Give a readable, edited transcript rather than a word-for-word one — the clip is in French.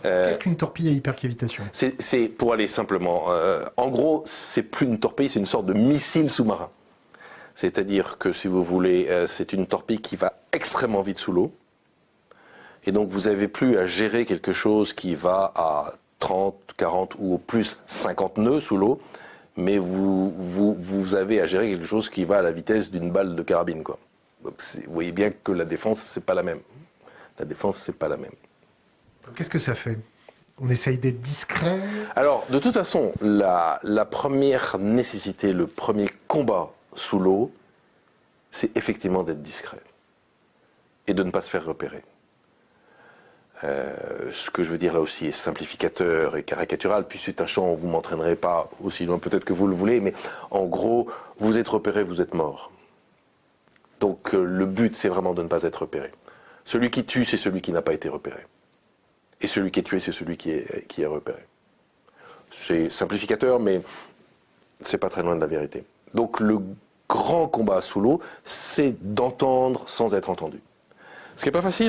Qu'est-ce qu'une torpille à hypercavitation? C'est pour aller simplement. En gros, c'est plus une torpille, c'est une sorte de missile sous-marin. C'est-à-dire que, si vous voulez, c'est une torpille qui va extrêmement vite sous l'eau. Et donc, vous n'avez plus à gérer quelque chose qui va à 30, 40 ou au plus 50 nœuds sous l'eau, mais vous avez à gérer quelque chose qui va à la vitesse d'une balle de carabine, quoi. Donc, vous voyez bien que la défense, c'est pas la même. La défense, c'est pas la même. Qu'est-ce que ça fait? On essaye d'être discret? Alors, de toute façon, la première nécessité, le premier combat sous l'eau, c'est effectivement d'être discret et de ne pas se faire repérer. Ce que je veux dire là aussi est simplificateur et caricatural, puis c'est un champ où vous ne m'entraînerez pas aussi loin peut-être que vous le voulez, mais en gros, vous êtes repéré, vous êtes mort. Donc le but, c'est vraiment de ne pas être repéré. Celui qui tue, c'est celui qui n'a pas été repéré. Et celui qui est tué, c'est celui qui est repéré. C'est simplificateur, mais c'est pas très loin de la vérité. Donc le grand combat sous l'eau, c'est d'entendre sans être entendu. Ce qui n'est pas facile.